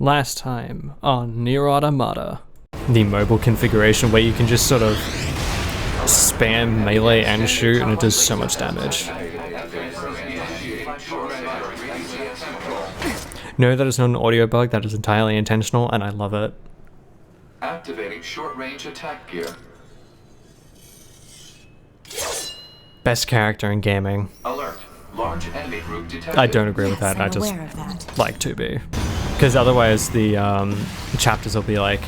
Last time on Nier Automata, the mobile configuration where you can just sort of spam melee and shoot and it does so much damage. No, that is not an audio bug, that is entirely intentional and I love it. Activating short-range attack gear. Best character in gaming. Alert. Large enemy group detected. I don't agree with that, I'm I just aware of that. like to be. Because otherwise the chapters will be like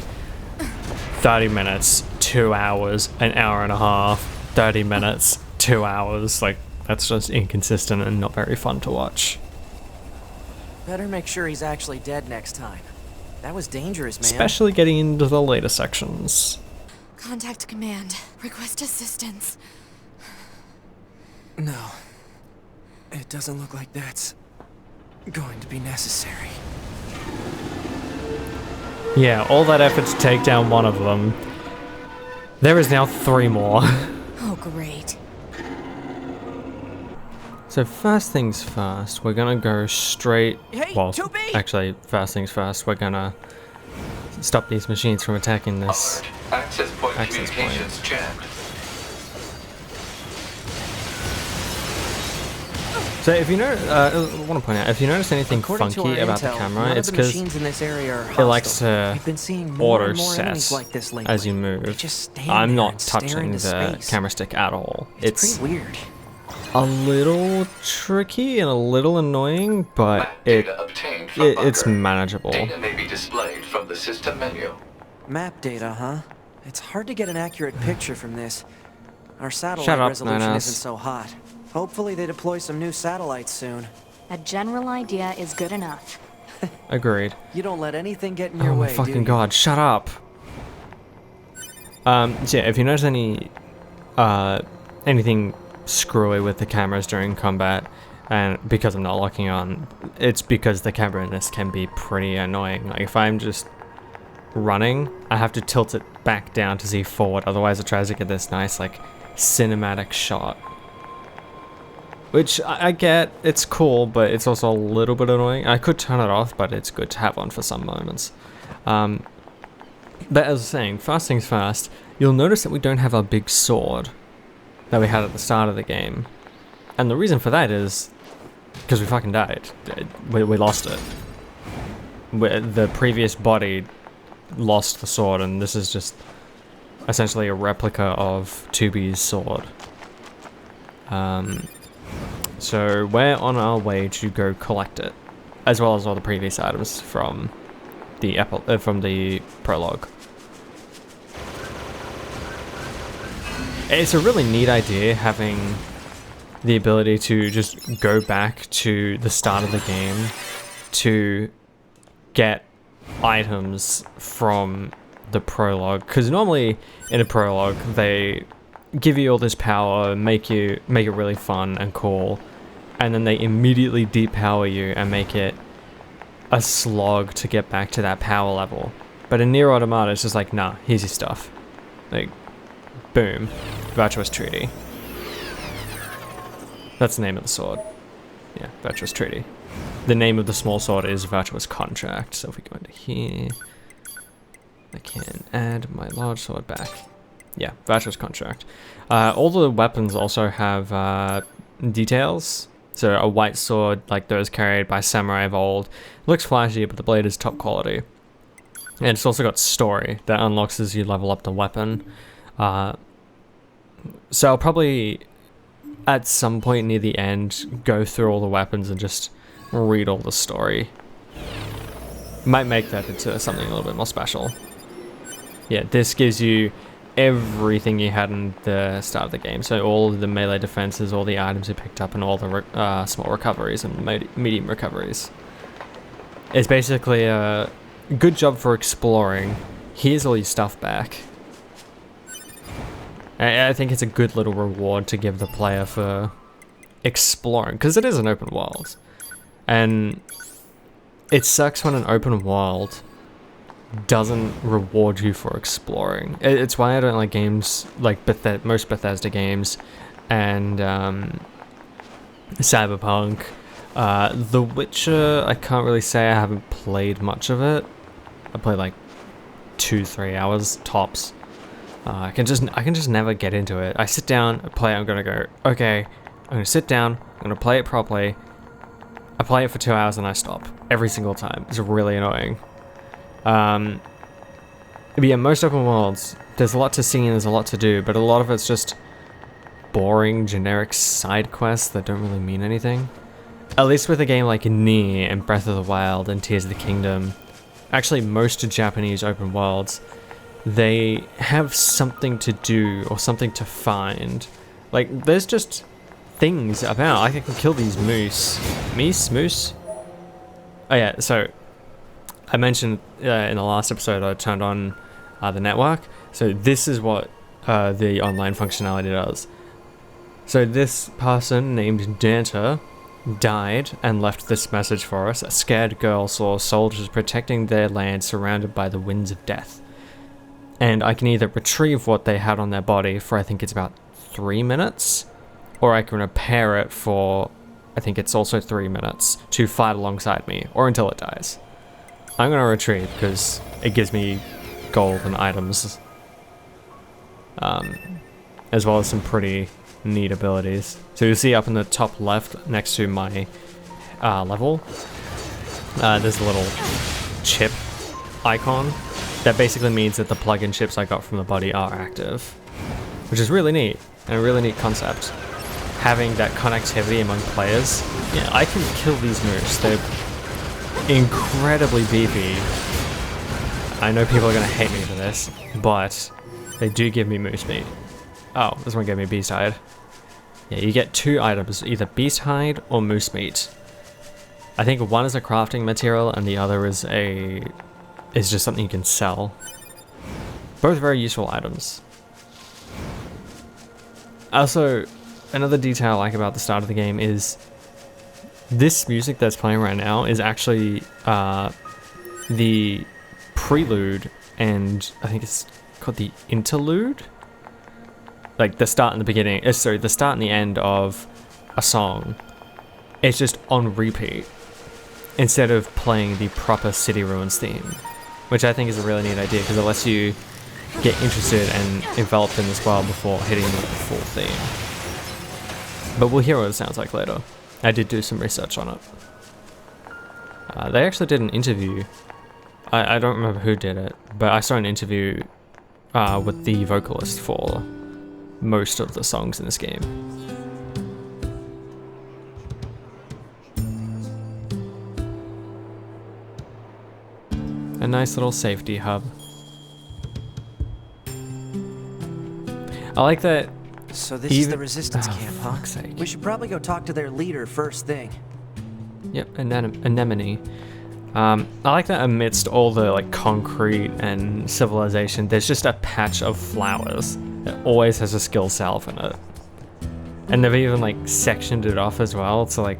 30 minutes, 2 hours, an hour and a half, 30 minutes, 2 hours. Like, that's just inconsistent and not very fun to watch. Better make sure he's actually dead next time. That was dangerous, man. Especially getting into the later sections. Contact command. Request assistance. No. It doesn't look like that's going to be necessary. Yeah, all that effort to take down one of them. There is now 3 more. Oh, great. So first things first, we're gonna go straight... Hey, well, 2B! actually, first things first, we're gonna stop these machines from attacking this Alert. Access point access communications point. jammed. So if you know, I want to point out, if you notice anything According to funky our about intel, the camera, none of it's the because machines in this area are it likes hostile. to We've been seeing more and more auto-set enemies like this lately. as you move. They just stand I'm there not and stare touching into the space. camera stick at all. It's pretty weird. a little tricky and a little annoying, but Map data obtained from it's bunker. manageable. Data may be displayed from the system menu. Map data, huh? It's hard to get an accurate picture from this. Our satellite Shut up, resolution Nine-Ass. isn't so hot. Hopefully they deploy some new satellites soon. A general idea is good enough. Agreed. You don't let anything get in your Oh my way, do fucking you? god, shut up! So yeah, if you notice anything screwy with the cameras during combat, and because I'm not locking on, it's because the camera in this can be pretty annoying. Like if I'm just running, I have to tilt it back down to see forward, otherwise it tries to get this nice like cinematic shot. Which I get, it's cool, but it's also a little bit annoying. I could turn it off, but it's good to have on for some moments. But as I was saying, first things first, you'll notice that we don't have our big sword that we had at the start of the game. And the reason for that is because we fucking died. We lost it. The previous body lost the sword, and this is just essentially a replica of 2B's sword. So we're on our way to go collect it, as well as all the previous items from the prologue. It's a really neat idea having the ability to just go back to the start of the game to get items from the prologue, because normally in a prologue they give you all this power, make it really fun and cool, and then they immediately depower you and make it a slog to get back to that power level. But in Nier Automata, it's just like, nah, here's your stuff. Like, boom, Virtuous Treaty. That's the name of the sword. Yeah, Virtuous Treaty. The name of the small sword is Virtuous Contract. So if we go into here, I can add my large sword back. Yeah, Virtuous Contract. All the weapons also have details. So a white sword like those carried by samurai of old looks flashy, but the blade is top quality. And it's also got story that unlocks as you level up the weapon. So I'll probably, at some point near the end, go through all the weapons and just read all the story. Might make that into something a little bit more special. Yeah, this gives you everything you had in the start of the game. So all of the melee defenses, all the items you picked up, and all the small recoveries and medium recoveries. It's basically a good job for exploring. Here's all your stuff back. I think it's a good little reward to give the player for exploring, because it is an open world. And it sucks when an open world doesn't reward you for exploring. It's why I don't like games like most Bethesda games and Cyberpunk The Witcher, I can't really say I haven't played much of it. I played like 2-3 hours tops. I can just never get into it. I sit down, I play, I'm gonna go, okay, I'm gonna sit down, I'm gonna play it properly. I play it for 2 hours and I stop every single time. It's really annoying. But yeah, most open worlds, there's a lot to see and there's a lot to do, but a lot of it's just boring, generic side quests that don't really mean anything. At least with a game like Nier and Breath of the Wild and Tears of the Kingdom, actually most Japanese open worlds, they have something to do or something to find. Like, there's just things about. I can kill these moose. Moose? Oh yeah, so I mentioned in the last episode I turned on the network. So this is what the online functionality does. So this person named Danta died and left this message for us. A scared girl saw soldiers protecting their land surrounded by the winds of death. And I can either retrieve what they had on their body for, I think it's about 3 minutes, or I can repair it for, I think it's also 3 minutes, to fight alongside me, or until it dies. I'm gonna retrieve because it gives me gold and items, as well as some pretty neat abilities. So you'll see up in the top left next to my level, there's a little chip icon. That basically means that the plug-in chips I got from the body are active, which is really neat, and a really neat concept. Having that connectivity among players, yeah, I can kill these moose. They're incredibly beefy. I know people are gonna hate me for this, but they do give me moose meat. Oh, this one gave me beast hide. Yeah, you get 2 items, either beast hide or moose meat. I think one is a crafting material and the other is just something you can sell. Both very useful items. Also, another detail I like about the start of the game is this music that's playing right now is actually the prelude, and I think it's called the interlude? Like the start and the beginning, sorry, the start and the end of a song. It's just on repeat instead of playing the proper City Ruins theme, which I think is a really neat idea because it lets you get interested and enveloped in this world before hitting the full theme. But we'll hear what it sounds like later. I did do some research on it. They actually did an interview. I don't remember who did it, but I saw an interview with the vocalist for most of the songs in this game. A nice little safety hub. I like that. So this is the resistance oh, camp, huh? fuck's sake. We should probably go talk to their leader first thing. Yep, anemone. I like that amidst all the like concrete and civilization, there's just a patch of flowers that always has a skill salve in it. And they've even like sectioned it off as well to like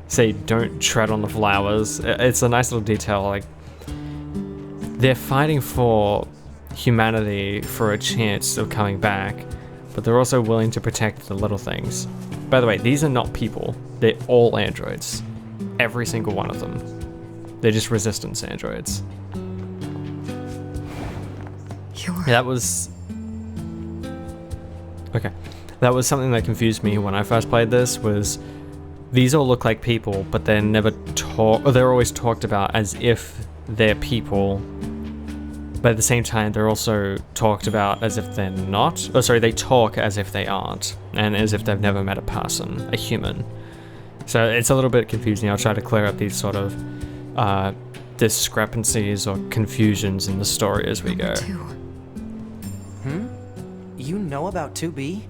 say don't tread on the flowers. It's a nice little detail. Like they're fighting for humanity for a chance of coming back, but they're also willing to protect the little things. By the way, these are not people. They're all androids. Every single one of them. They're just resistance androids. That was... Okay. That was something that confused me when I first played this, was these all look like people, but they're never they're always talked about as if they're people, but at the same time they're also talked about as if they're not. Oh, sorry, they talk as if they aren't, and as if they've never met a person, a human. So it's a little bit confusing. I'll try to clear up these sort of discrepancies or confusions in the story as we go. You know about 2B?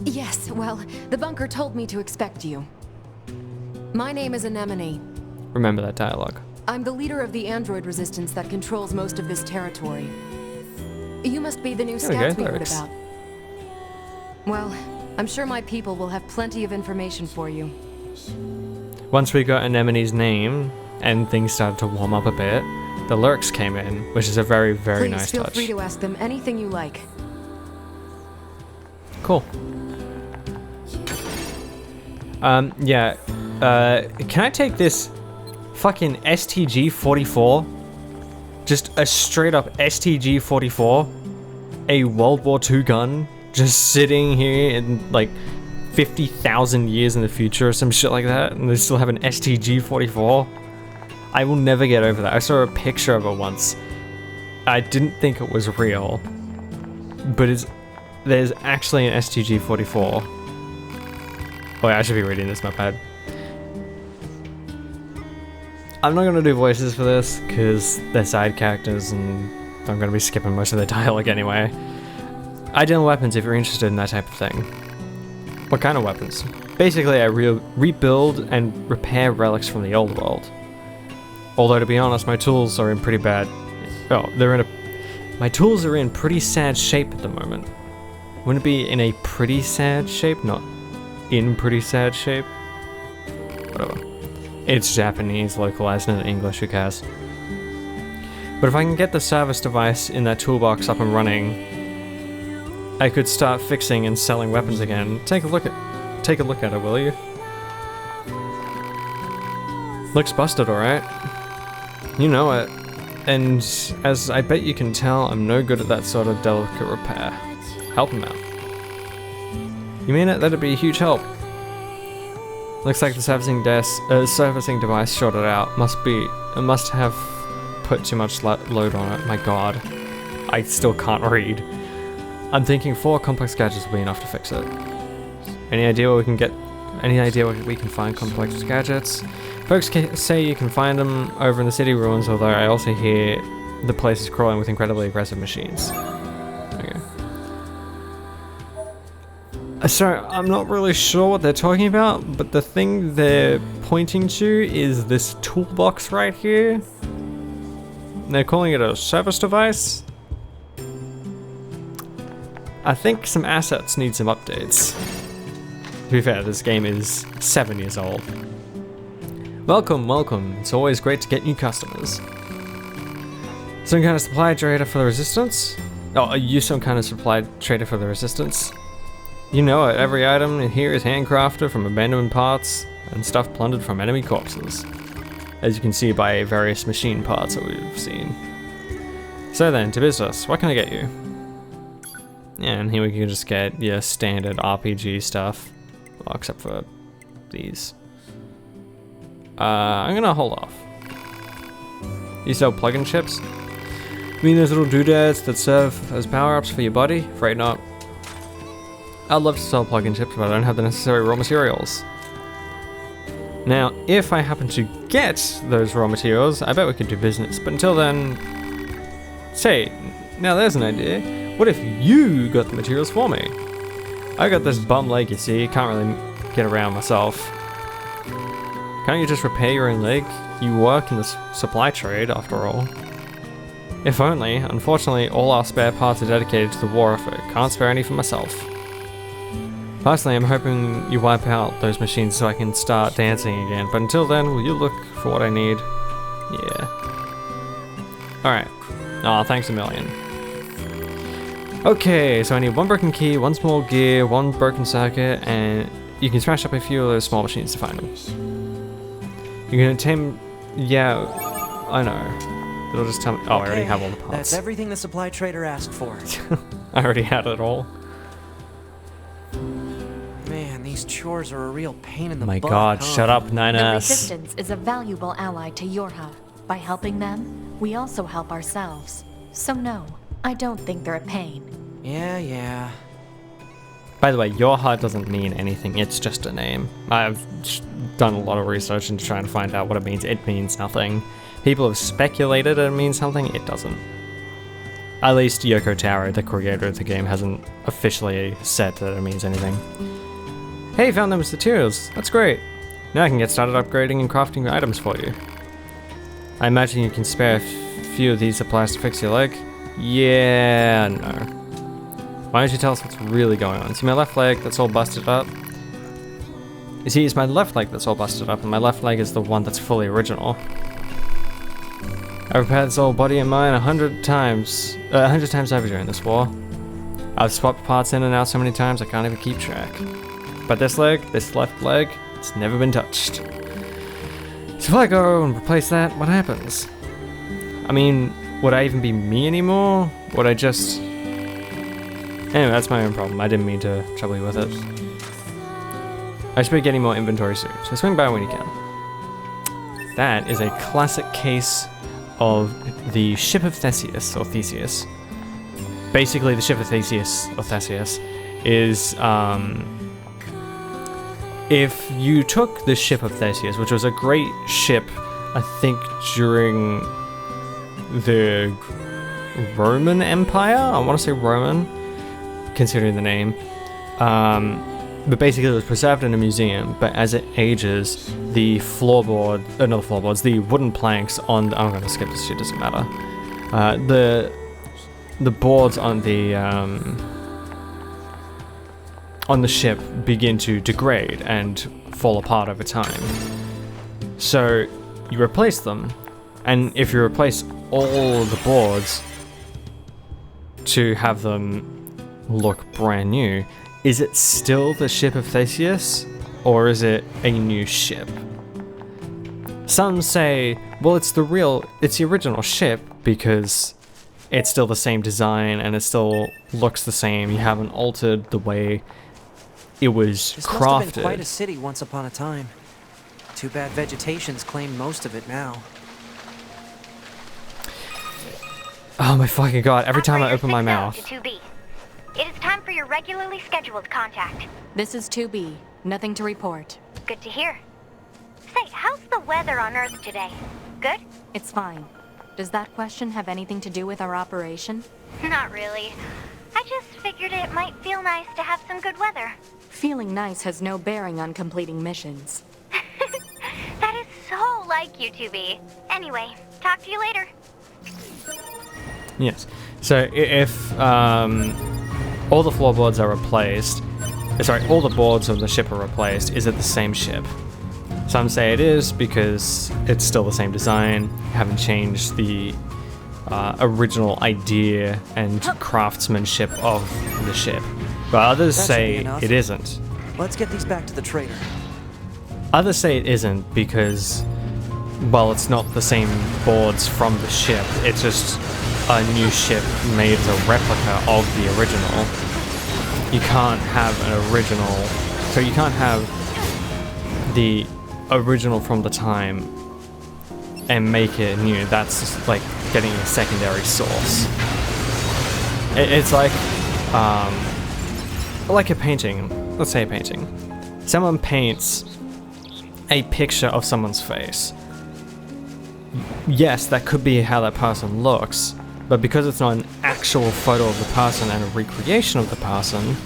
Yes, well, the bunker told me to expect you. My name is Anemone. Remember that dialogue. I'm the leader of the android resistance that controls most of this territory. You must be the new scouts we heard about. Well, I'm sure my people will have plenty of information for you. Once we got Anemone's name and things started to warm up a bit, the lyrics came in, which is a very, very nice touch. Please feel free to ask them anything you like. Cool. Yeah. Can I take this fucking STG-44? Just a straight up STG-44? A World War II gun? Just sitting here in like 50,000 years in the future or some shit like that, and they still have an STG-44? I will never get over that. I saw a picture of it once. I didn't think it was real, but there's actually an STG-44. Oh, I should be reading this, my bad. I'm not going to do voices for this, because they're side characters, and I'm going to be skipping most of the dialogue anyway. Ideal weapons if you're interested in that type of thing. What kind of weapons? Basically, I rebuild and repair relics from the old world. Although, to be honest, my tools are in pretty bad... Oh, my tools are in pretty sad shape at the moment. Wouldn't it be in a pretty sad shape, not in pretty sad shape? Whatever. It's Japanese, localized in English, who cares? But if I can get the service device in that toolbox up and running, I could start fixing and selling weapons again. Take a look at it, will you? Looks busted, alright. You know it. And as I bet you can tell, I'm no good at that sort of delicate repair. Help him out. You mean it? That'd be a huge help. Looks like the servicing device shorted out. It must have put too much load on it. My god. I still can't read. I'm thinking 4 complex gadgets will be enough to fix it. Any idea where we can find complex gadgets? Folks say you can find them over in the city ruins, although I also hear the place is crawling with incredibly aggressive machines. Okay. So, I'm not really sure what they're talking about, but the thing they're pointing to is this toolbox right here. They're calling it a service device. I think some assets need some updates. To be fair, this game is 7 years old. Welcome, welcome. It's always great to get new customers. Some kind of supply trader for the Resistance? Oh, are you some kind of supply trader for the Resistance? You know it, every item in here is handcrafted from abandoned parts and stuff plundered from enemy corpses. As you can see by various machine parts that we've seen. So then, to business, what can I get you? Yeah, and here we can just get your standard RPG stuff. Well, except for these. I'm gonna hold off. You sell plug-in chips? You mean those little doodads that serve as power-ups for your body? Afraid not. I'd love to sell plug-in chips, but I don't have the necessary raw materials. Now, if I happen to get those raw materials, I bet we could do business. But until then... Say, now there's an idea. What if you got the materials for me? I got this bum leg, you see. Can't really get around myself. Can't you just repair your own leg? You work in the supply trade, after all. If only. Unfortunately, all our spare parts are dedicated to the war effort. Can't spare any for myself. Personally, I'm hoping you wipe out those machines so I can start dancing again. But until then, will you look for what I need? Yeah. Alright. Aw, thanks a million. Okay, so I need 1 broken key, 1 small gear, 1 broken circuit, and you can smash up a few of those small machines to find them. You can attempt... Yeah, I know. It'll just tell me... Oh, I already have all the parts. That's everything the supply trader asked for. I already had it all. Man, these chores are a real pain in the My butt. god, huh? shut up, The 9S. Resistance is a valuable ally to your hub. By helping them, we also help ourselves. So no, I don't think they're a pain. Yeah. By the way, your HUD doesn't mean anything, it's just a name. I've done a lot of research into trying to find out what it means. It means nothing. People have speculated it means something, it doesn't. At least Yoko Taro, the creator of the game, hasn't officially said that it means anything. Hey, found those materials. That's great. Now I can get started upgrading and crafting items for you. I imagine you can spare a few of these supplies to fix your leg? Yeah, no. Why don't you tell us what's really going on? See my left leg that's all busted up? You see, it's my left leg that's all busted up, and my left leg is the one that's fully original. I've repaired this old body of mine 100 times over during this war. I've swapped parts in and out so many times I can't even keep track. But this leg, this left leg, It's never been touched. So if I go and replace that, what happens? I mean, would I even be me anymore? Would I just... Anyway, that's my own problem. I didn't mean to trouble you with it. I should be getting more inventory soon, so swing by when you can. That is a classic case of the ship of Theseus, or Theseus. Basically, the ship of Theseus, or Theseus, is, if you took the ship of Theseus, which was a great ship, I think, during the Roman Empire? I want to say Roman, considering the name. But basically it was preserved in a museum, but as it ages, the floorboard, not the floorboards, the wooden planks on, I'm gonna skip this shit, doesn't matter. The boards on the ship begin to degrade and fall apart over time. So you replace them, and if you replace all the boards to have them look brand new, is it still the ship of Theseus, or is it a new ship? Some say, well, it's the original ship because it's still the same design and it still looks the same. You haven't altered the way it was This crafted. must have been quite a city once upon a time. Too bad vegetation's claimed most of it now. Oh my fucking god, every time I Operator open my 6-0 mouth. to 2B. It is time for your regularly scheduled contact. This is 2B. Nothing to report. Good to hear. Say, how's the weather on Earth today? Good? It's fine. Does that question have anything to do with our operation? Not really. I just figured it might feel nice to have some good weather. Feeling nice has no bearing on completing missions. That is so like you, 2B. Anyway, talk to you later. Yes. So if all the floorboards are replaced, sorry, all the boards of the ship are replaced, is it the same ship? Some say it is because it's still the same design, haven't changed the original idea and craftsmanship of the ship. But others That should be say enough. it isn't. Let's get these back to the trader. Others say it isn't because, well, it's not the same boards from the ship. It's just a new ship made as a replica of the original. You can't have an original, so you can't have the original from the time and make it new. That's just like getting a secondary source. It's like a painting. Let's say a painting. Someone paints a picture of someone's face. Yes, that could be how that person looks, but because it's not an actual photo of the person and a recreation of the person,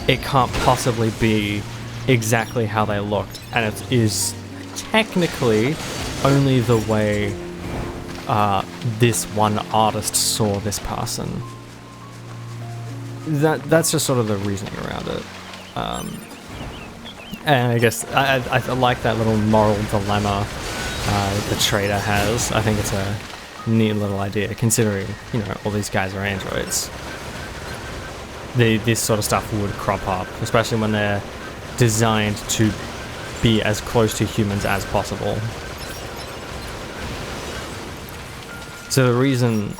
it can't possibly be exactly how they looked, and it is technically only the way this one artist saw this person. That's just sort of the reasoning around it. And I guess I like that little moral dilemma the trader has. I think it's a neat little idea, considering, you know, all these guys are androids. This sort of stuff would crop up, especially when they're designed to be as close to humans as possible. So the reason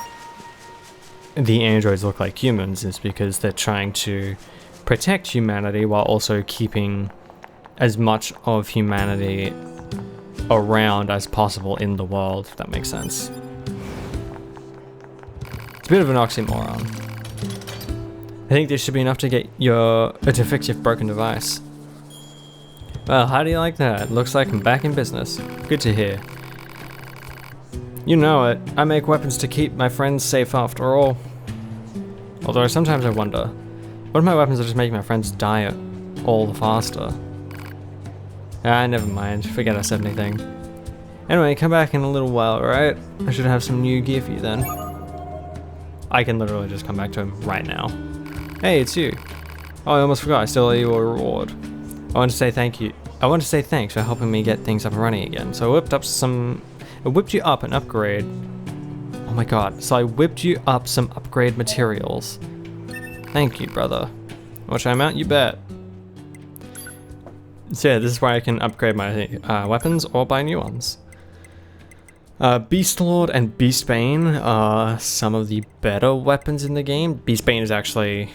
the androids look like humans is because they're trying to protect humanity while also keeping as much of humanity around as possible in the world, if that makes sense. It's a bit of an oxymoron. I think this should be enough to get to fix your broken device. Well, how do you like that? Looks like I'm back in business. Good to hear. You know it, I make weapons to keep my friends safe after all. Although sometimes I wonder, what if my weapons are just making my friends die all the faster? Ah, never mind, forget I said anything. Anyway, come back in a little while, alright? I should have some new gear for you then. I can literally just come back to him right now. Hey, it's you. Oh, I almost forgot, I still owe you a reward. I want to say thank you. I want to say thanks for helping me get things up and running again. So I whipped you up an upgrade. Oh my god. So I whipped you up some upgrade materials. Thank you, brother. What should I mount? You bet. So yeah, this is where I can upgrade my weapons or buy new ones. Beastlord and Beastbane are some of the better weapons in the game. Beastbane is actually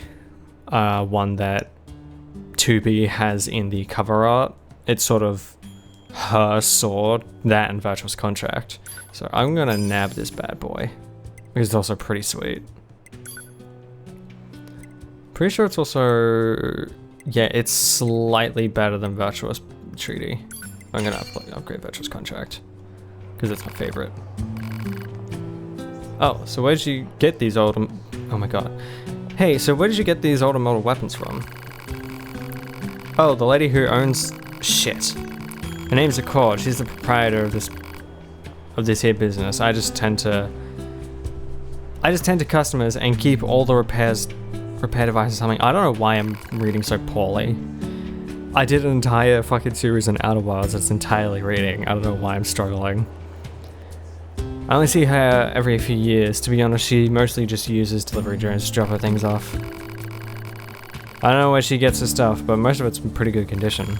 one that 2B has in the cover art. It's sort of her sword, that and Virtuous Contract. So I'm gonna nab this bad boy, because it's also pretty sweet. Pretty sure it's also, yeah, it's slightly better than Virtuous Treaty. I'm gonna upgrade Virtuous Contract, because it's my favorite. Oh, so where did you get these oh my god. Hey, so where did you get these automated weapons from? Oh, the lady who owns shit. Her name's Accord. She's the proprietor of this here business. I just tend to customers and keep all the repair devices or something. I don't know why I'm reading so poorly. I did an entire fucking series on Outer Wilds that's entirely reading. I don't know why I'm struggling. I only see her every few years. To be honest, she mostly just uses delivery drones to drop her things off. I don't know where she gets her stuff, but most of it's in pretty good condition.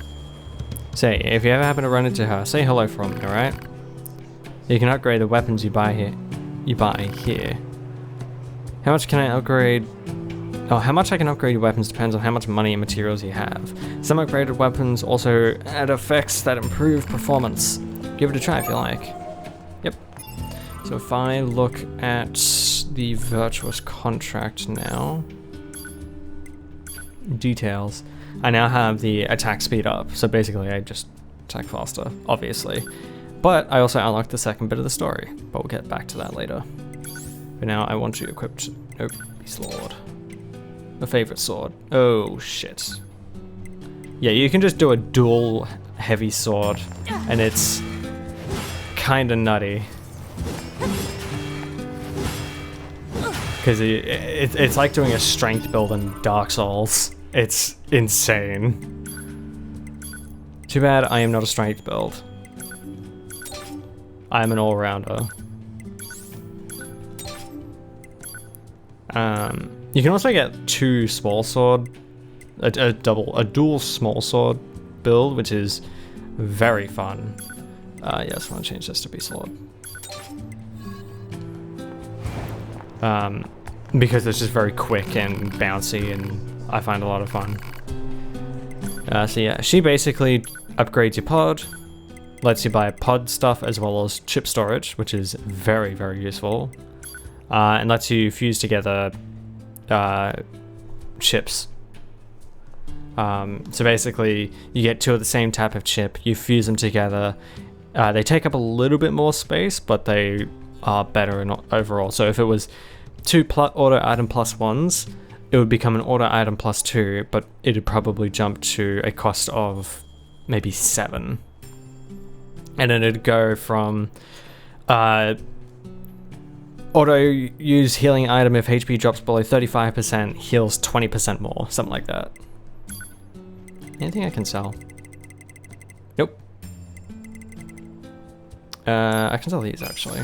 Say, if you ever happen to run into her, say hello for me, alright? You can upgrade the weapons you buy here. How much can I upgrade? Oh, how much I can upgrade your weapons depends on how much money and materials you have. Some upgraded weapons also add effects that improve performance. Give it a try if you like. Yep. So if I look at the Virtuous Contract now, details, I now have the attack speed up. So basically I just attack faster, obviously. But I also unlocked the second bit of the story, but we'll get back to that later. But now I want you equipped, nope, Beastlord. My favorite sword. Oh shit. Yeah, you can just do a dual heavy sword, and it's kinda nutty. Because it's like doing a strength build in Dark Souls. It's insane. Too bad I am not a strength build. I am an all-rounder. You can also get two small sword, a dual small sword build, which is very fun. Yes, I want to change this to Beastlord. Because it's just very quick and bouncy, and I find a lot of fun. So yeah, she basically upgrades your pod, lets you buy pod stuff as well as chip storage, which is very, very useful, and lets you fuse together chips. So basically, you get two of the same type of chip, you fuse them together. They take up a little bit more space, but they are better overall. So if it was two auto item plus ones, it would become an auto item plus two, but it'd probably jump to a cost of maybe 7. And then it'd go from auto use healing item if HP drops below 35%, heals 20% more, something like that. Anything I can sell? Nope. I can sell these actually.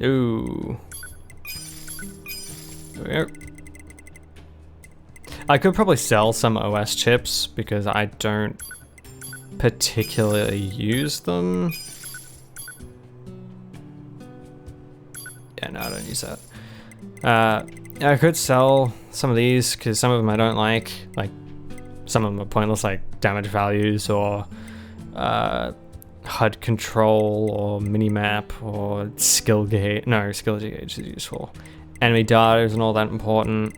Ooh. There we go. I could probably sell some OS chips because I don't particularly use them. Yeah, no, I don't use that. I could sell some of these because some of them I don't like some of them are pointless, like damage values or HUD control or minimap or skill gauge. No, skill gauge is useful. Enemy data isn't all that important.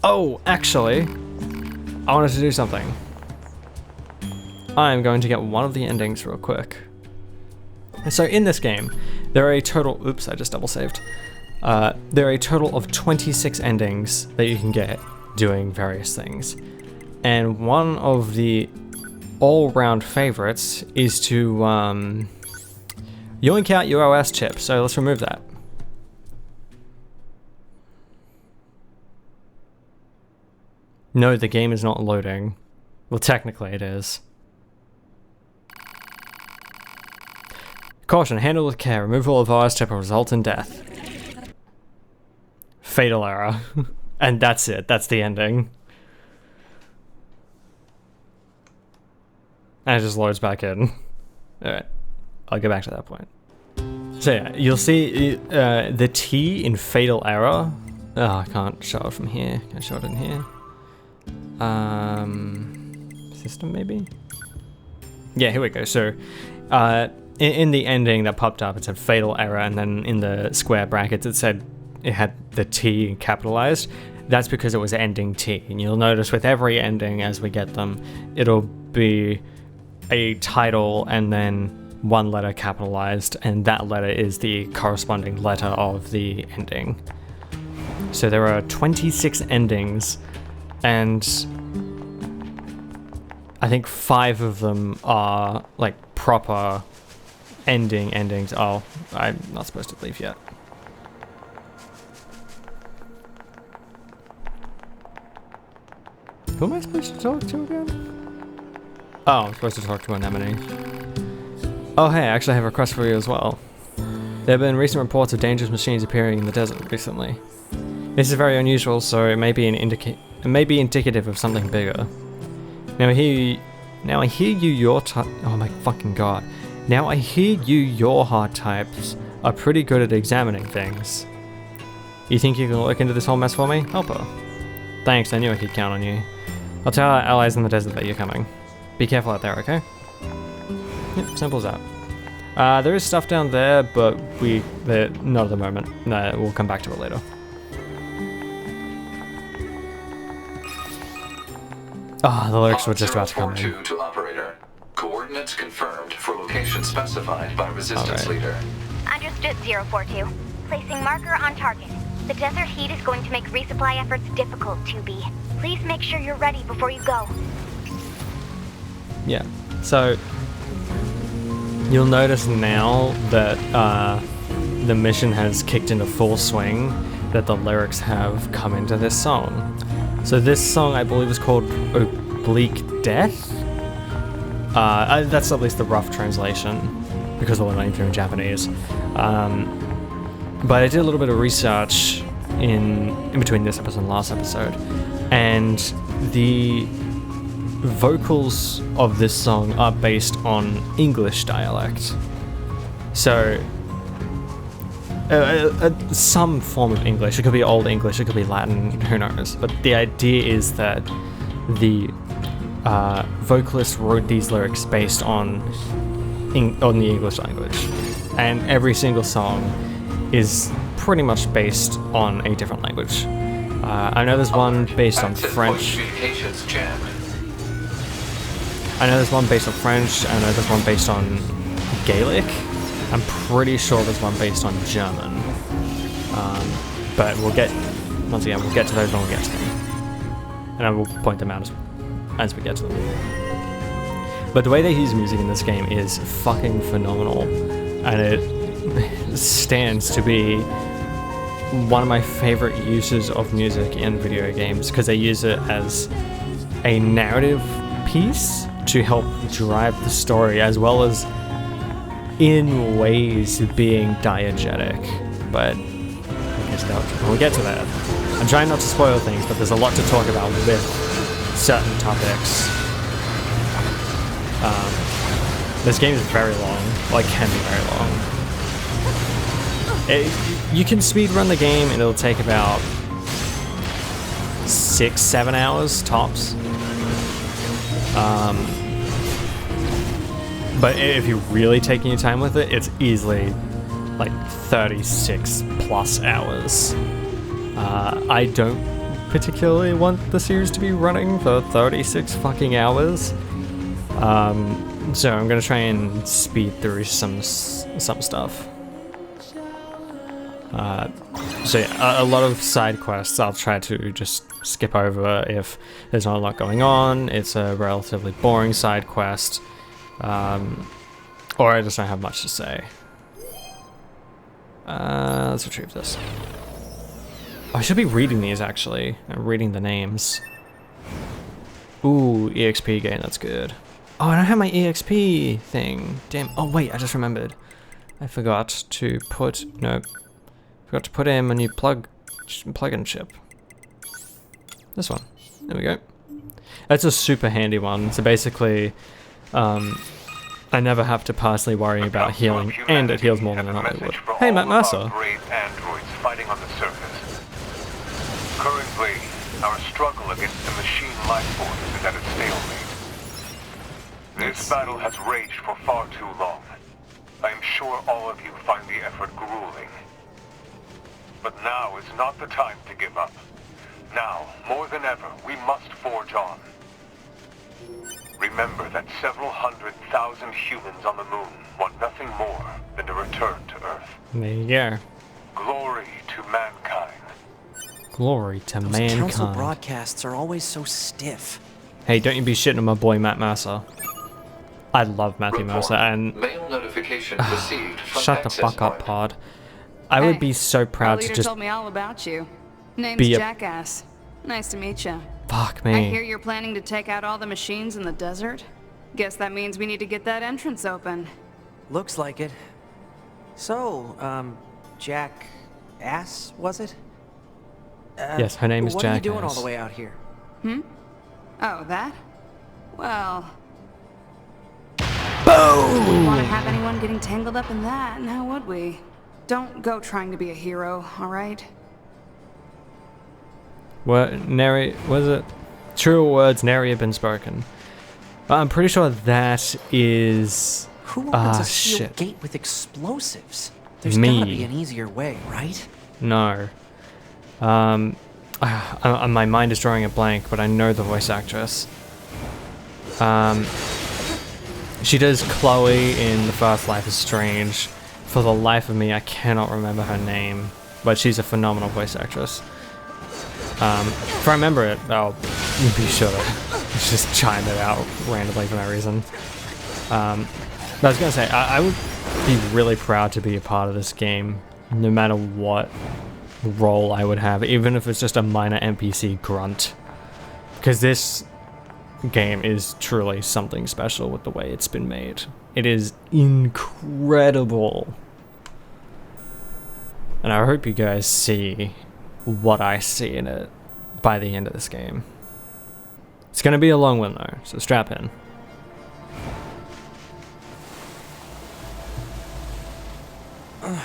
Oh, actually, I wanted to do something. I'm going to get one of the endings real quick. So in this game, there are a total, oops, I just double saved. There are a total of 26 endings that you can get doing various things. And one of the all-round favorites is to yoink out your OS chip, so let's remove that. No, the game is not loading. Well, technically it is. Caution, handle with care. Removal of OS chip will result in death. Fatal error. And that's it. That's the ending. And it just loads back in. Alright, I'll go back to that point. So yeah, you'll see the T in Fatal Error. Oh, I can't show it from here. Can I show it in here? System maybe? Yeah, here we go. So, in the ending that popped up, it said Fatal Error, and then in the square brackets it said it had the T capitalized. That's because it was ending T, and you'll notice with every ending as we get them, it'll be a title and then one letter capitalized, and that letter is the corresponding letter of the ending. So there are 26 endings, and I think 5 of them are like proper endings. Oh, I'm not supposed to leave yet. Who am I supposed to talk to again? Oh, I'm supposed to talk to Anemone. Oh hey, I actually have a request for you as well. There have been recent reports of dangerous machines appearing in the desert recently. This is very unusual, so it may be indicative of something bigger. Now I hear you your oh my fucking god. Now I hear your hard types are pretty good at examining things. You think you can look into this whole mess for me? Helper. Thanks, I knew I could count on you. I'll tell our allies in the desert that you're coming. Be careful out there, okay? Yep, simple as that. There is stuff down there, but not at the moment. No, we'll come back to it later. Ah, the lyrics were just about to come in. 042 to operator. Coordinates confirmed for location specified by resistance leader. Understood, 042. Placing marker on target. The desert heat is going to make resupply efforts difficult, 2B. Please make sure you're ready before you go. Yeah, so you'll notice now that the mission has kicked into full swing, that the lyrics have come into this song. So this song, I believe, is called Oblique Death. That's at least the rough translation, because we're learning through in Japanese. But I did a little bit of research in between this episode and last episode, and the vocals of this song are based on English dialect. So, some form of English. It could be Old English, it could be Latin, who knows. But the idea is that the vocalist wrote these lyrics based on the English language. And every single song is pretty much based on a different language. I know there's one based on French. I know there's one based on French, I know there's one based on Gaelic. I'm pretty sure there's one based on German. But we'll get to those when we get to them. And I will point them out as we get to them. But the way they use music in this game is fucking phenomenal. And it stands to be one of my favorite uses of music in video games, because they use it as a narrative piece to help drive the story, as well as in ways being diegetic. But we'll get to that. I'm trying not to spoil things, but there's a lot to talk about with certain topics. This game is very long, like can be very long. You can speedrun the game and it'll take about 6-7 hours tops. But if you're really taking your time with it, it's easily like 36 plus hours. I don't particularly want the series to be running for 36 fucking hours. So I'm gonna try and speed through some stuff. So yeah, a lot of side quests I'll try to just skip over if there's not a lot going on, it's a relatively boring side quest, or I just don't have much to say. Let's retrieve this. Oh, I should be reading these actually, reading the names. Ooh, EXP gain, that's good. Oh, I don't have my EXP thing. Damn. Oh wait, I just remembered. I forgot to put in my new plug-in chip. This one. There we go. That's a super handy one. So basically, I never have to personally worry about healing, and it heals more than I normally would. Hey, Matt Mercer. Brave androids fighting on the surface. Currently, our struggle against the machine life force is at a stalemate. This battle has raged for far too long. I am sure all of you find the effort grueling. But now is not the time to give up. Now, more than ever, we must forge on. Remember that several 100,000 humans on the moon want nothing more than to return to Earth. There you go. Glory to mankind. Glory to Those council mankind. broadcasts are always so stiff. Hey, don't you be shitting on my boy Matt Mercer. I love Matthew Mercer, and Mail notification received from shut the access fuck up, point. Pod. I would Hey, be so Our proud to leader just told me all about you. Name's be a- Jackass. Nice to meet you. fuck I hear me. you're planning to take out all the machines in the desert. Guess that means we need to get that entrance open. Looks like it. So, Jack Ass, was it? Yes, her name is What are you doing all Jackass. the way out here? Oh, that? Well... Wouldn't want to have anyone getting tangled up in that, now would we? Don't go trying to be a hero, alright? What, nary, was it? Truer words nary have been spoken. I'm pretty sure that is... Who opens a sealed shit. gate with explosives? There's Me. gotta be an easier way, right? No. My mind is drawing a blank, but I know the voice actress. She does Chloe in The First Life is Strange. For the life of me, I cannot remember her name, but she's a phenomenal voice actress. If I remember it, I'll be sure to just chime it out randomly for no reason. But I was gonna say, I would be really proud to be a part of this game, no matter what role I would have, even if it's just a minor NPC grunt. Because this game is truly something special with the way it's been made. It is incredible. And I hope you guys see what I see in it by the end of this game. It's gonna be a long one though, so strap in.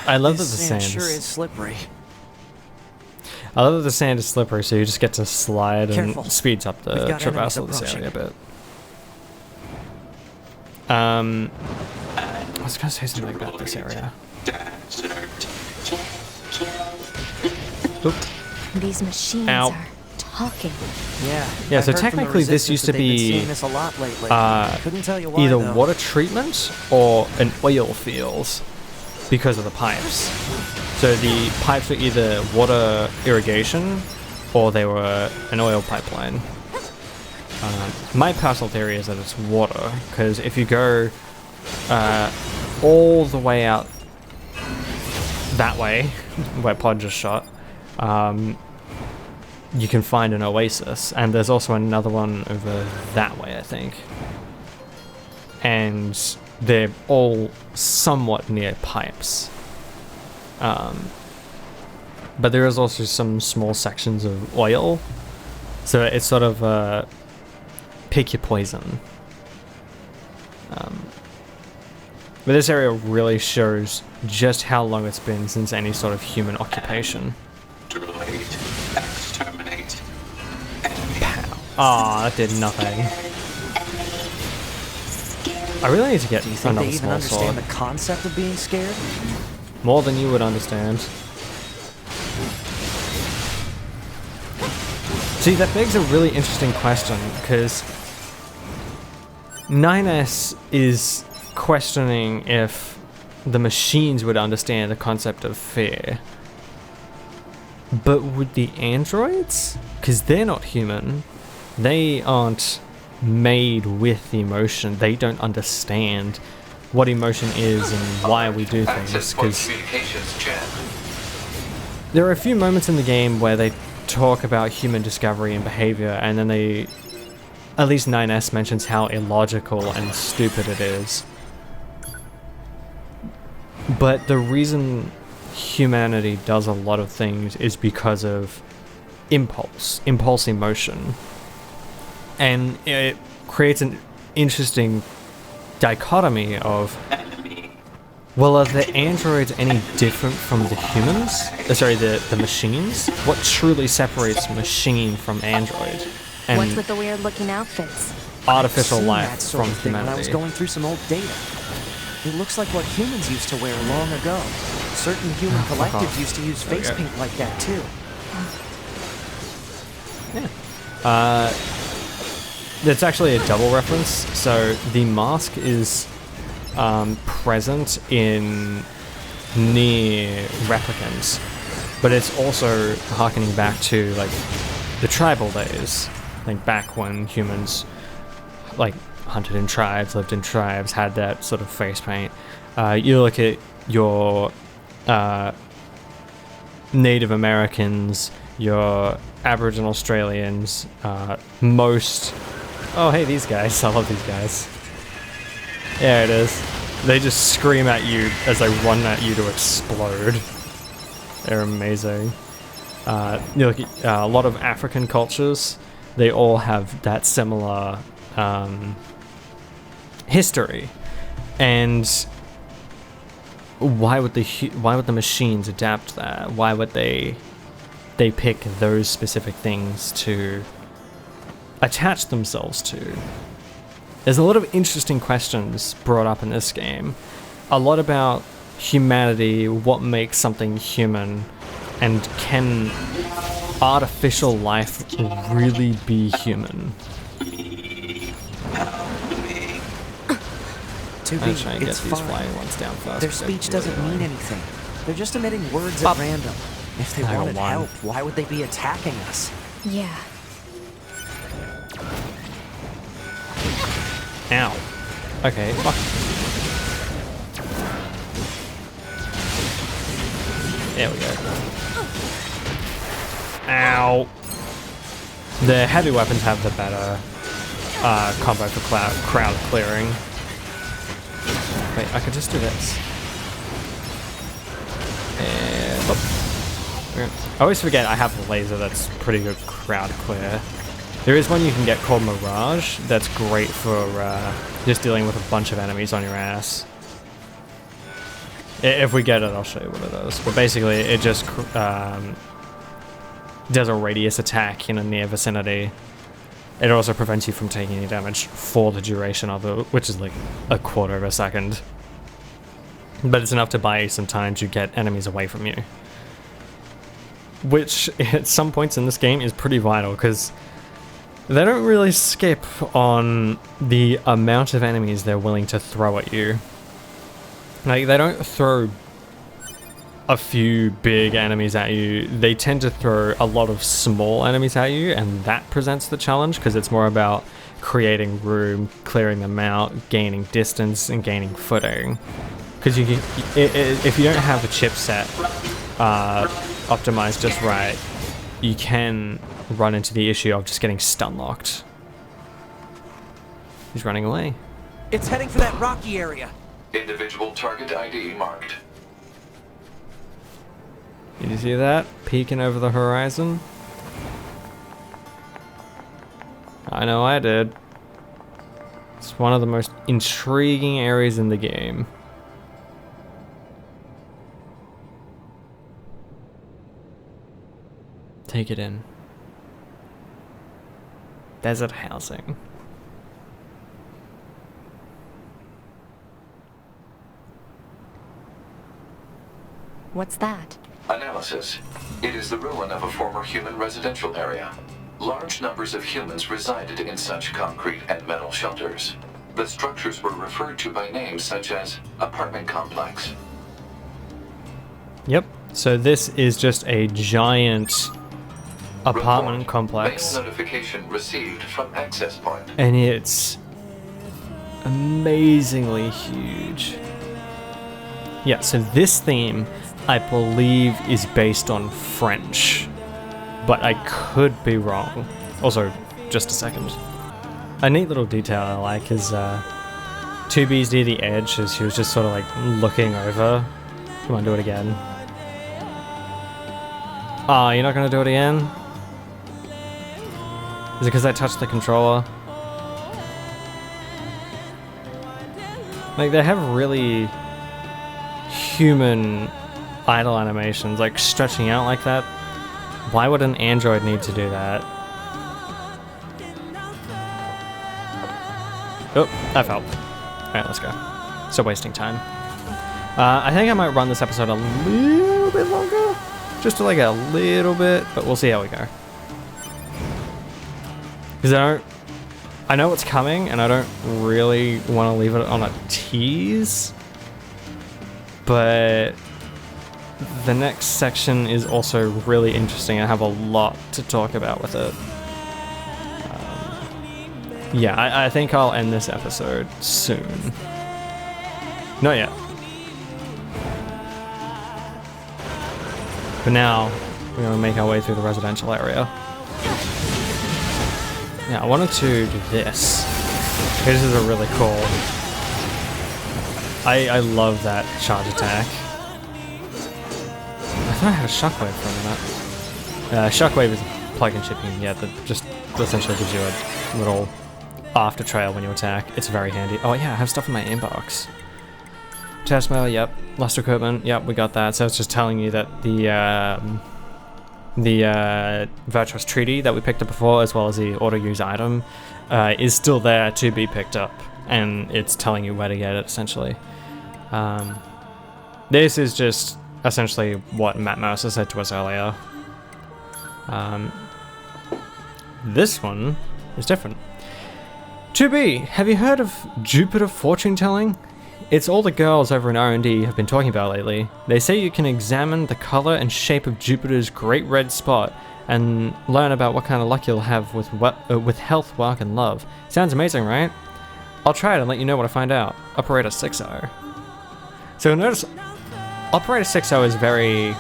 I love that the This sand sand sure is, is slippery. I love that the sand is slippery, so you just get to slide Careful. and speeds up We've the got enemies traversal of this approaching. area a bit. I was gonna say something about this area. Oop. These machines Ow. are talking. Yeah. Yeah, I've so heard from the technically this Resistance used that to they've been be, seeing this a lot lately. Couldn't tell you why, either though. water treatment or an oil field because of the pipes. So the pipes were either water irrigation or they were an oil pipeline. My personal theory is that it's water, because if you go all the way out that way, where Pod just shot, you can find an oasis, and there's also another one over that way, I think. And they're all somewhat near pipes. But there is also some small sections of oil, so it's sort of pick your poison. But this area really shows just how long it's been since any sort of human occupation. Exterminate. Aw, that did nothing. I really need to get Do you think another they even small sword. understand the concept of being scared? More than you would understand. See, that begs a really interesting question, because 9S is questioning if the machines would understand the concept of fear. But would the androids? Because they're not human. They aren't made with emotion. They don't understand what emotion is and why we do things. Access point 'Cause communications jammed. there are a few moments in the game where they talk about human discovery and behavior, and then they, at least 9S mentions how illogical and stupid it is. But the reason humanity does a lot of things is because of impulse emotion. And it creates an interesting dichotomy of, well, are the androids any different from the humans? Sorry, the machines? What truly separates machine from android? And What's with the weird-looking outfits? artificial Seen life that sort from of thing when I was humanity. going through some old data. It looks like what humans used to wear long ago. Certain human collectives used to use face paint like that too. It's actually a double reference. So the mask is present in Nier Replicants, but it's also harkening back to like the tribal days, like back when humans like hunted in tribes, lived in tribes, had that sort of face paint. You look at your Native Americans, your Aboriginal Australians, most... Oh, hey, these guys. I love these guys. Yeah, it is. They just scream at you as they run at you to explode. They're amazing. You look at a lot of African cultures, they all have that similar history. And why would the machines adapt that? Why would they pick those specific things to attach themselves to? There's a lot of interesting questions brought up in this game. A lot about humanity, what makes something human, and can artificial life really be human? To I'm trying to it's get these fine. flying ones down first. Their 'cause they're speech really doesn't mean annoying. anything. They're just emitting words Up. at random. If they I got wanted one. help, why would they be attacking us? Yeah. Ow. Okay, fuck. There we go. Ow. The heavy weapons have the better combo for crowd clearing. Wait, I could just do this. And... oh. I always forget I have a laser that's pretty good crowd clear. There is one you can get called Mirage that's great for just dealing with a bunch of enemies on your ass. If we get it, I'll show you what it does. But basically, it just does a radius attack in a near vicinity. It also prevents you from taking any damage for the duration of it, which is like a quarter of a second. But it's enough to buy you some time to get enemies away from you. Which, at some points in this game, is pretty vital, because they don't really skip on the amount of enemies they're willing to throw at you. Like, they don't throw a few big enemies at you. They tend to throw a lot of small enemies at you, and that presents the challenge, because it's more about creating room, clearing them out, gaining distance, and gaining footing. Because you can, if you don't have the chipset optimized just right, you can run into the issue of just getting stun locked. He's running away. It's heading for that rocky area. Individual target ID marked. Did you see that? Peeking over the horizon? I know I did. It's one of the most intriguing areas in the game. Take it in. Desert housing. What's that? Analysis. It is the ruin of a former human residential area. Large numbers of humans resided in such concrete and metal shelters. The structures were referred to by names such as apartment complex. Yep. So this is just a giant apartment Report. complex. Mail notification received from access point. And it's amazingly huge. Yeah, so this theme, I believe, is based on French, but I could be wrong. Also, just a second. A neat little detail I like is 2B's near the edge as she was just sort of like looking over. Come on, do it again. Ah, you're not gonna do it again? Is it because I touched the controller? Like, they have really human idle animations, like stretching out like that. Why would an android need to do that? Oh, that fell. Alright, let's go. Still wasting time. I think I might run this episode a little bit longer. Just like a little bit, but we'll see how we go. Because I know what's coming, and I don't really want to leave it on a tease. But the next section is also really interesting. I have a lot to talk about with it. Yeah, I think I'll end this episode soon. Not yet. But now, we're going to make our way through the residential area. Yeah, I wanted to do this. This is a really cool... I love that charge attack. I thought I had a shockwave for a minute. Shockwave is a plug-in chip you can get that just essentially gives you a little after trail when you attack. It's very handy. Oh yeah, I have stuff in my inbox. Test mail, yep. Lost equipment, yep, we got that. So it's just telling you that the Virtuous Treaty that we picked up before, as well as the auto-use item, is still there to be picked up. And it's telling you where to get it, essentially. This is just essentially what Matt Mercer said to us earlier. This one is different. 2B, have you heard of Jupiter fortune telling? It's all the girls over in R&D have been talking about lately. They say you can examine the color and shape of Jupiter's great red spot and learn about what kind of luck you'll have with health, work, and love. Sounds amazing, right? I'll try it and let you know what I find out. Operator 6-0. So notice, Operator 6-0 is very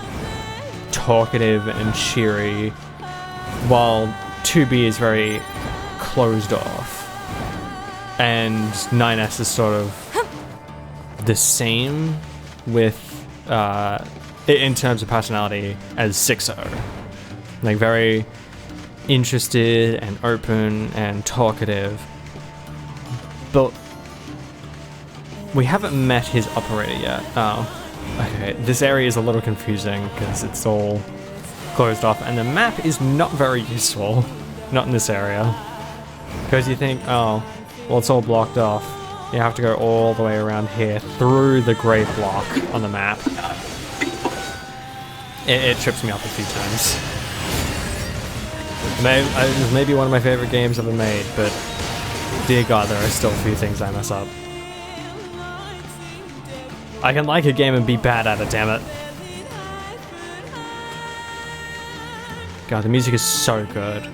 talkative and cheery, while 2B is very closed off. And 9S is sort of the same with, in terms of personality, as 6-0. Like, very interested and open and talkative. But we haven't met his operator yet. Oh, okay. This area is a little confusing because it's all closed off, and the map is not very useful. Not in this area. Because you think, oh, well, it's all blocked off. You have to go all the way around here through the grey block on the map. It trips me up a few times. It was maybe one of my favorite games ever made, but dear God, there are still a few things I mess up. I can like a game and be bad at it, damn it. God, the music is so good.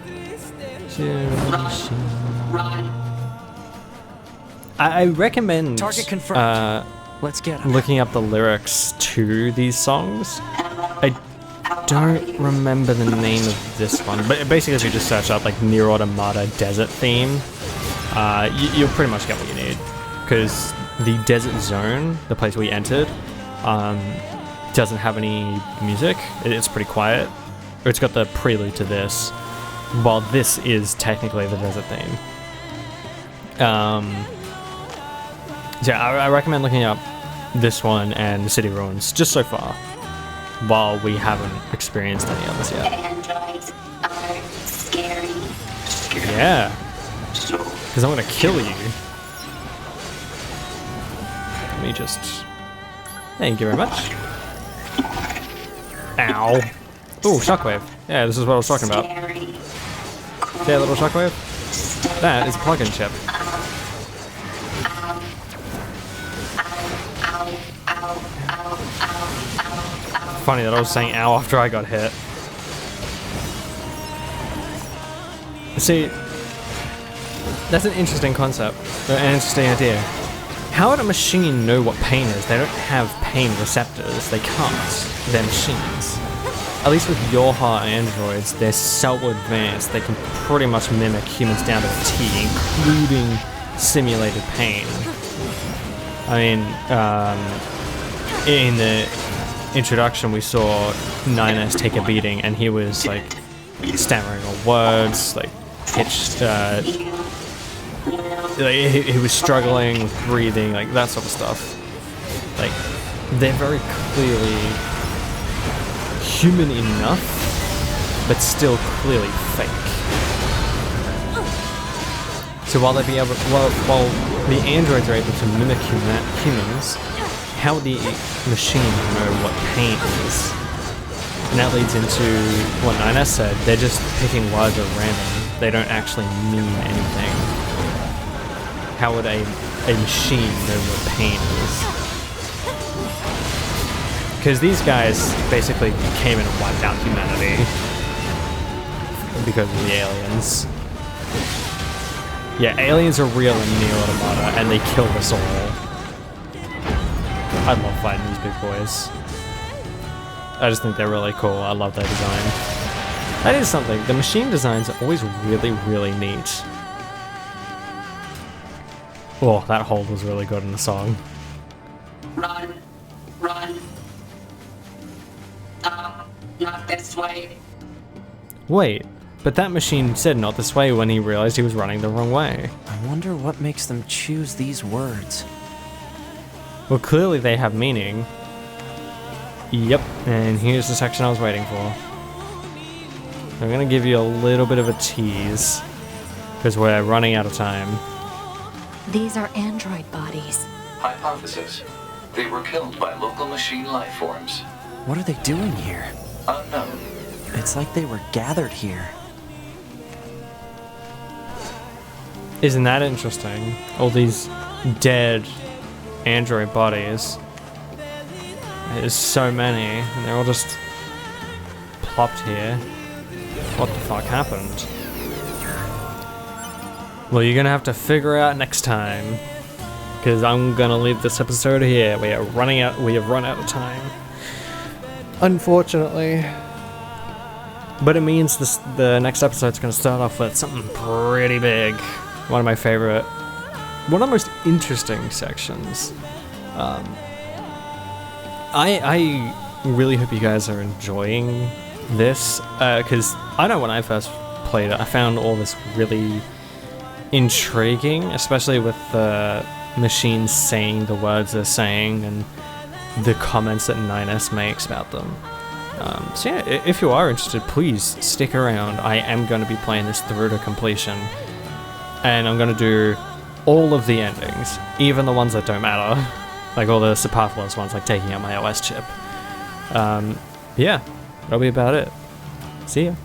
I recommend Target confirmed. Let's get him. Looking up the lyrics to these songs. I don't remember the name of this one, but basically if you just search up like Nier Automata desert theme, you'll pretty much get what you need. Because the desert zone, the place we entered, doesn't have any music. It's pretty quiet. It's got the prelude to this, while this is technically the desert theme. So yeah, I recommend looking up this one and the City Ruins just so far, while we haven't experienced any others yet. Androids are scary. Yeah, because I'm gonna kill you. Let me just... Thank you very much. Ow. Ooh, shockwave. Yeah, this is what I was talking about. See that little shockwave? That is a plug-in chip. Funny that I was saying ow after I got hit. See, that's an interesting concept, an interesting idea. How would a machine know what pain is? They don't have pain receptors, they can't. They're machines. At least with your heart androids, they're so advanced, they can pretty much mimic humans down to a T, including simulated pain. I mean, in the introduction we saw 9S take a beating and he was like stammering on words, like hitched, like, he was struggling with breathing, like that sort of stuff. Like, they're very clearly human enough, but still clearly fake. So while while the androids are able to mimic humans, how would the machine know what pain is? And that leads into what 9S said, they're just picking words at random. They don't actually mean anything. How would a machine know what pain is? Because these guys basically came in and wiped out humanity because of the aliens. Yeah, aliens are real in Nier Automata, and they killed us all. I love fighting these big boys. I just think they're really cool. I love their design. That is something. The machine designs are always really, really neat. Oh, that hold was really good in the song. Run. Run. Not this way. Wait, but that machine said not this way when he realized he was running the wrong way. I wonder what makes them choose these words. Well, clearly they have meaning. Yep, and here's the section I was waiting for. I'm gonna give you a little bit of a tease, because we're running out of time. These are android bodies. Hypothesis. They were killed by local machine life forms. What are they doing here? Unknown. It's like they were gathered here. Isn't that interesting? All these dead android bodies. There's so many, and they're all just plopped here. What the fuck happened? Well, you're gonna have to figure out next time, because I'm gonna leave this episode here. We have run out of time. Unfortunately. But it means the next episode's gonna start off with something pretty big. One of my favorite, one of the most interesting sections. I really hope you guys are enjoying this, because I know when I first played it, I found all this really intriguing, especially with the machines saying the words they're saying and the comments that 9S makes about them. So yeah, if you are interested, please stick around. I am going to be playing this through to completion, and I'm going to do all of the endings, even the ones that don't matter, like all the superfluous ones, like taking out my OS chip. Yeah, that'll be about it. See ya.